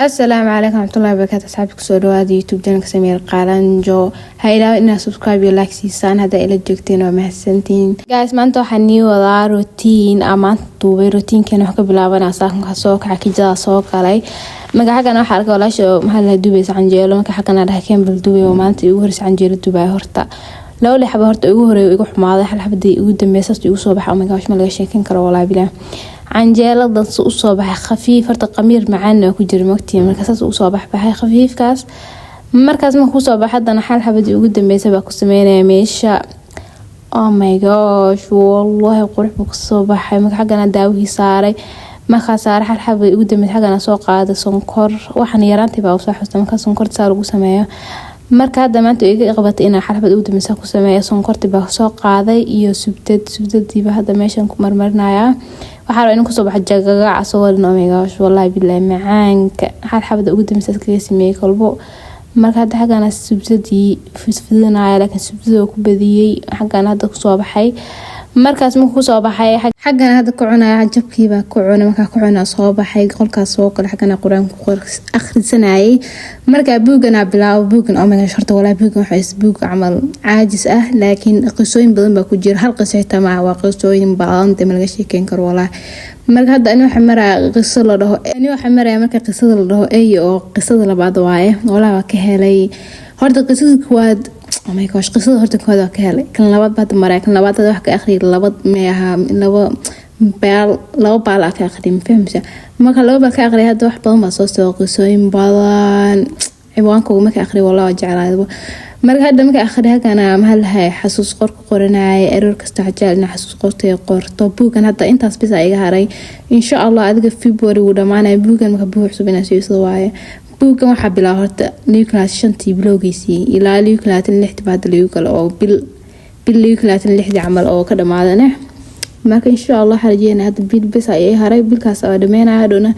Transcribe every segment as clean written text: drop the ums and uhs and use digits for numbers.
السلام عليكم ورحمة الله وبركاته. أصحابك سودوا يوتيوب جانك سمير قالنجو هايلا إنا سبسكرايب يو لايك سيسان هذا إلى جوجتين ومحسنتين جايز ما أنتو حني وضع روتين أما طوبي روتين كانوا حكوا بلعبنا أصلاً كسوق حكي جدا سوق علي ما حاجة أنا حركة ولا شو محل دوبي سعنجيلو ما حاجة أنا رحكين بالدوبي وما أنت يوهرس عنجيلو دوبي هرتا لو اللي حبه هرتا يوهر يقول حماضي حل حبدي يقدم بيساس يقول صباح أو ما جاش ما لقاش شيء كرا ولا بلا canjeelada u soo baxay khafiif horta qamiir macaan oo ku jira magtii markaas u soo baxay khafiifkaas markaas ma ku soo baxadana xal xabadii ugu dambeysay baa ku sameynaya meesha oh my gosh wallahi qurux buu ku soo baxay marka xagana daawii saaray marka saaray xal xabadii ugu dambeysay xagana soo qaaday sonkor waxaan yaraantay baa soo xustay marka sonkor saar ugu sameeyo marka hadda maanta iga qabatay inaan xal xabad ugu dambeysay ku sameeyo sonkorti baa soo qaaday iyo subtadiiba hadda meeshan ku marmarnaya waxaa rabaa inuu kusoo baxo jagaga casoodan oh my gosh wallahi billahi macaanka hal xabada ugu dambeysay kaga sameeyay kolbo marka hadda xagana subsadii fidfidinaya laakiin subsadii ku badiyay xagana hadda kusoo baxay markaas ma kusoo baxay xagana hadda ku cunaya jabkiiba ku cunay marka ku cunaa soo baxay qolkaas soo kale xagana quraan ku akhrisanayay marka buugana bilaaw buugan oh my gosh horta wallahi buugan waxa buug amal caajis ah laakiin qisooyin badan baa ku jira hal qiso xitaa ma waa qisooyin badan ma laga sheekeyn karo wallahi marka hadda ani waxa maraa qiso la dhaho marka qisada la dhaho oo qisada labaad waaye wallahi waa ka helay horta qisada kuwaad oh my gosh qisada horta kooda ka helay kan labaad baad maray kan labaad wax ka akhriyo labaad meeha laba baal ka akhriyo fahmsa marka laba baal ka akhriyo hadda wax badan baa soo qisooyin badan ciwaanka marka akhriyo wallahi jeclaado marka hadda marka akhriyo kana mahal hay xasuus qor ku qoranay error kasta xajaalna xasuus qorto buugan hadda intaas bis ay iga haray insha Allah adiga February uu dhamaanay buugan marka buux subina soo waaye buugan waxa bilaa horta class 5 bilowgiisii ilaa class 6 baad liigu kale oo bil class 6 amal oo ka dhamaadana marka insha Allah xarjeena hadda bil bis ay haray bilkaas oo dhameynaa doona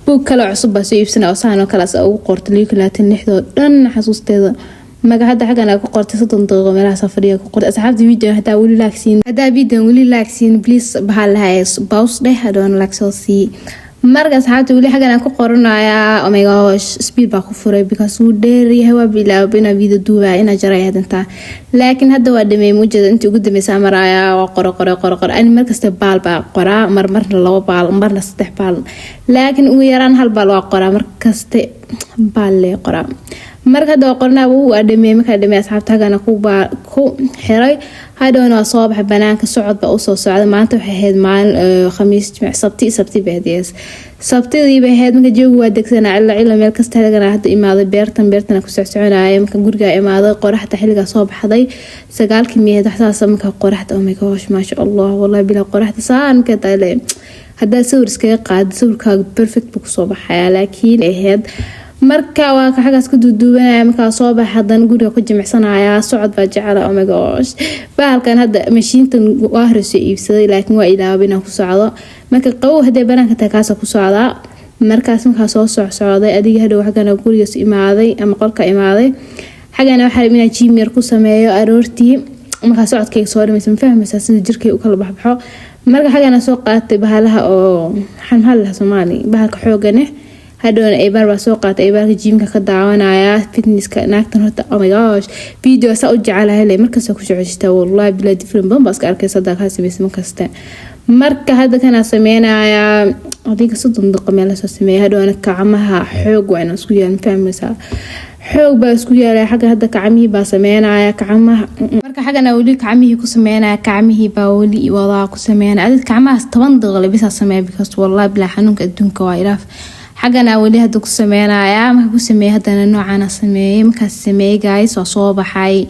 buug kale cusub baa soo iibsana oo saan oo kale ugu qortay class 6 oo dhan xasuusteeda maga hadda xagana ku qortay 30 daqiiqo meelaha safariga ku qortay asxaabta video hadaa wali laagsiin please bahal hay pause dheh hadoon laagsosi marka asxaabta wali xagana ku qoranaya oh my gosh speed baa ku furay because uu dheer yahay waa bilaab ina video duuba ina jaray hadanta laakiin hadda waa dhameey mujada intii ugu dambeysay maraya waa qoro ani markasta baal baa qoraa marna laba baal marna saddex baal laakiin ugu yaraan hal baal waa qoraa markasta baal lee qoraa marka hadda qornaa uu dhameey marka dhameey asxaabta xagana ku xiray hadoona soo baxay banaanka socod baa u soo socday maanta waxay ahayd maalin khamiis jimc sabti baadiyees sabtidii bay ahayd marka joogu waa degsanaa ilaa meel kasta xilligan hadda imaaday beertan ku socsoconaya marka guriga imaaday qoraxda xilliga soo baxday 9 miyeed waxaas marka qoraxda oh my gosh ma sha Allah wallahi bila qoraxda saan ka taale hadda sawirka qaad sawirkaaga perfect buu soo baxay laakiin ahayd marka waa ka xagaas ku duuduubanaya marka soo baxadan guriga ku jimicsanaya socod baa jecel oh my gosh baalkan hadda mashiintan waa horeyso iibsaday laakiin waa ilaaway inaan ku socdo marka qaw hadee banaanka taakaas ku socda markaas marka soo socday adiga hadhow xagana guriga imaaday ama qolka imaaday xagana waxa rabina jimir ku sameeyo aroortii marka socodkay soo dhimaysan fahmaysa sida jirkay u kala baxo marka xagana soo qaatay bahalaha oo xanhal Soomaali bahalka xoogane hadoona ay barba soo qaatay ay barka jimka ka daawanaya fitnesska naagtan horta oh my gosh video sa u jecelahay markaas ku socodista wallahi bila different bas ka arkay sadaka sameeyay markasta marka hadda kana sameynaya adiga 30 daqiiqo meel soo sameeyay hadoona kacmaha xoog waan isku yaan fahmaysa xoog baa isku yeelay xaga hadda kacmihi baa sameynaya kacmaha marka xagana wali kacmihi ku sameynaya kacmihi baa wali wada ku sameynaya adiga kacmaha 10 daqiiqo bis sameeyay because wallahi bila xanuunka adduunka waa ilaaf xagana wali hadda ku sameynaya marka ku sameeyay hadana noocana sameeyay marka sameeyay guys soo baxay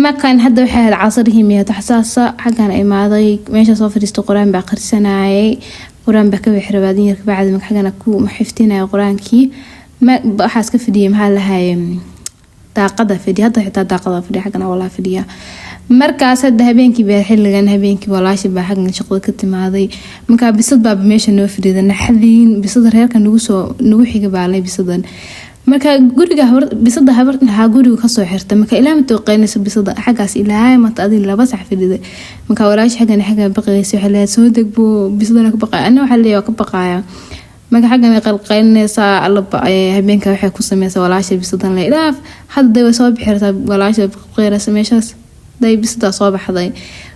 makan hadda waxay casarihii meeyay xasaasa xagana imaaday meesha soo fadhiisto quraan baa qarsanayay quraan baa ka wixrabaadin yarka bacdi marka xagana ku xiftinay quraankii ma waxaas ka fadhiyay maxaa lahaay daaqada fadhiya hadda xitaa daaqada fadhiya xagana wala fadhiya markaas hadda habeenkii baa xilligan habeenkii walaashi baa xaggan shaqada ka timaaday marka bisad baa meesha noo fadhiday naxdiin bisad reerka nagu xiga baalay bisadan marka guriga bisada habarta guriga ka soo xirtay marka ilaa inta qeynayso bisada xagaas ilaa ma taadi laba sax fadhiday marka walaashi xaggan baqayso xilliga soo degbo bisadana ka baqay ana waxa leeyahay ka baqaya marka xaggan ay qalqaynaysaa alaba habeenka waxay ku sameeysaa walaasha bisadan la ilaaf hadda way soo bixirtaa walaasha qeyrasa meeshaas day bisada soo baxday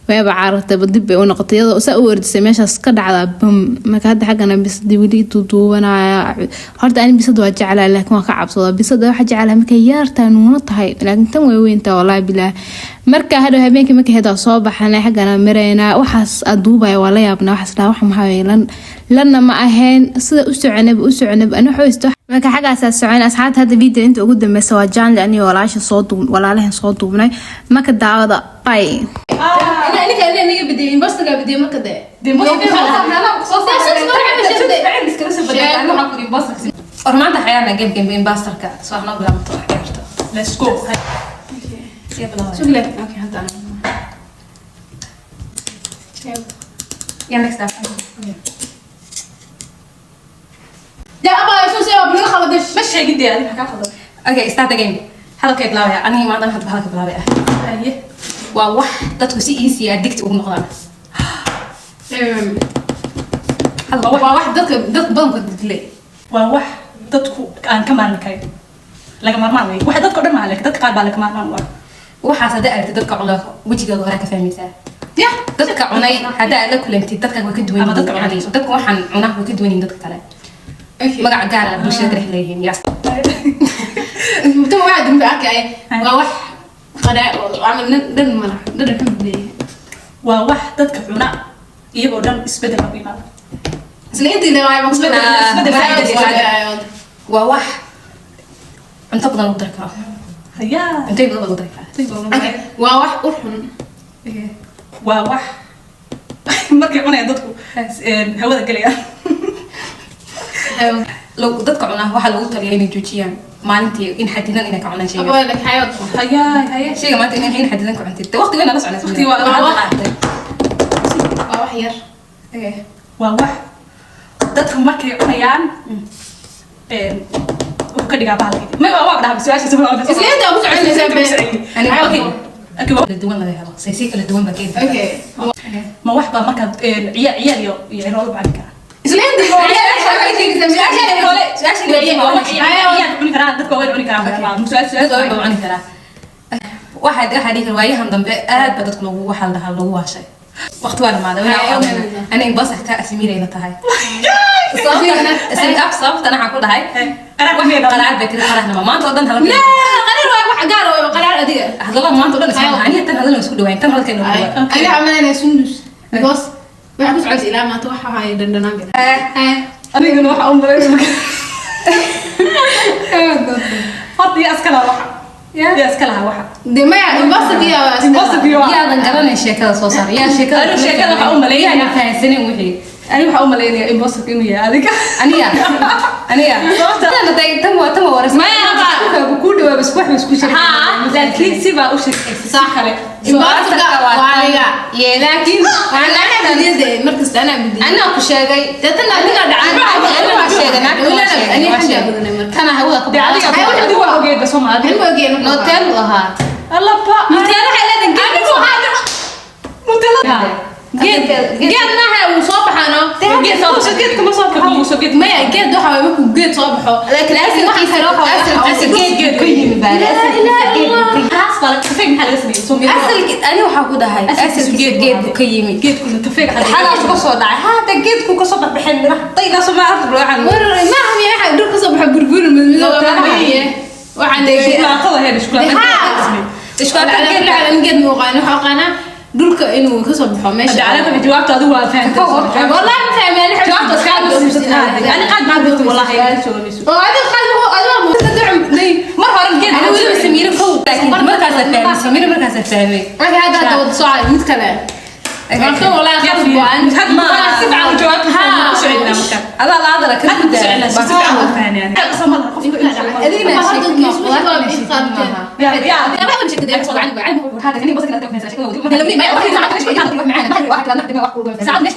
wayba caartay dib bay u noqotay iyadoo saa u wardisay meeshaas ka dhacda bam marka hadda xaggana bisadii weli duubanaya horta aan bisad waa jeclaa laakiin waa ka cabsada bisada waxa jeclaa markay yartaa nuuna tahay laakiin tan way weyntaa wallahi bilaa marka hadda habeenkii markay heedaa soo baxanay xaggana marayna waxaas aduubay waa la yaabna waxaas la wax maxaa yeelan lana ma ahayn sida u soconab ana xoosto marka xaggaas socon asxaabta hadda video inta ugu dambeysay waa jaan ani walaalahan soo duubnay marka daawada bay ina بدي بس تلقى بدي ما كده دي بس أرمان تحيانا جيم باستركا سو احنا بلا مطرح كارتا ليتس جو شو لك اوكي حتى انا يلا نكست يا ابا شو سوى بلو خلدش مش هي جدي هذه حكا خلص اوكي ستارت جيم هذا كيف بلاوي اني ما ضل هذا بلاوي ايه waa wax dadku si easy addict ugu noqdaan waa wax dadka badankood dilay waa wax dadku aan ka maarmi karin laga maarmaan wey waxa dadka dhan maahan dadka qaar baa laga maarmaan waa waxaas hadda aragtid dadka cunaa wejigooda hore ka fahmaysaa ya dadka cunay hadda aad la kulantid dadka way ka duwan yihiin dadka cunay dadka waxaan cunaa way ka duwan yihiin dadka kale magac gaar ah bulshada dhex leeyihiin yaas inta waxa dambe arkay waa wax عمل دن ملح دن حمدي وواح دتك عنا يبغى دن إسبدل أبي مال سلينتي اللي رايح إسبدل وواح أنت بدنا نقدر كلام هيا أنت بدنا نقدر كلام وواح أرحم وواح ما كنا عنا دتك هو ذا قليل لو دتك عنا واحد لو تريني جوتيان maalintii in xadidan inay ka cunaan sheega waa xayad haya sheega maanta in xadidan ku cuntid waqti weyn la soconaysa waqti waa wax yar waa wax dadku markay cunayaan oo ka dhigaa baalay ma waa dhaaf su'aasha soo wada isla inta ugu soconaysa ani okay kala duwan laga helo say kala duwan ba keenta okay ma wax ba marka ciyaal iyo rool baan ka isla inta واحد روايهم ضمن آد بدك لو واحد لها لو واحد وقت وانا ما أنا انبسطت تأسميري نتاعي اسم صفت أنا حقول هاي قرار بكرة قرارنا ما تقدر هلا لا قرار واحد قالوا قرار أديه هذا ما تقدر نسمع يعني تنهضنا نسكت وين تنهض كأنه أنا عملنا سندس بس waxaan ku socday ilaa maanta waxa ay dandanaan aniguna waxa u maleeyay horta yaa iskala waxa yaa iskala waxa demaya impossible yaa dan garanay sheekada soo saar yaa sheekada waxa u maleeyay yaa fahansanay wixii ani waxa u maleeyay impossible inuu yahay adiga aniga tan waras ma ku dhawaab isku wax isku sheekay laakiin si baa u sheekay sax kale لكن أنا بدي مركز أنا بدي أنا كشجعي تتنا أنا دعنا أنا كشجع أنا حاجة كان هو دعنا هاي هو وجد بس هم هذا هو وجد نوتيل وها الله با نوتيل حلا دقيقة أنا هذا نوتيل جد نحن وصبح أنا جد صبح جد كم صبح كم صبح ما جد ده حوالي جد صبحه لكن أسد واحد صراحة أسد جد كيم بقى خلاص بالك كفاية محل اسمي أسد أنا وحقود هاي أسد جد كيمي جد كله كفاية حاجة شو صوت هذا جد كوك صبح بحنا طيب لا صبح أطلع عن ما هم يا أحد دول صبح برجور من وعندك شوكولاتة هذه شوكولاتة شوكولاتة على جد موقعنا حقنا دولك إنه كسبحه ماشي على فكرة جوابته هذا هو فاهم والله ما فاهم أنا جوابته كان أنا قاعد ما قلت والله وهذا الخال هو تدعم لي مرة رجال أنا ولا سمير فوق لكن مركز الفهم سمير مركز الفهم هذا هذا صعب متكلم أنا والله خاف وأنا ما سبعة جواب مش عندنا مكان هذا لا هذا كذا مش عندنا سبعة فاهم يعني أقسم الله أدري ما هذا كان يبغى كذا كذا شكله لما ما يقول لك معنا ما واحد لا نخدم واحد ساعات ليش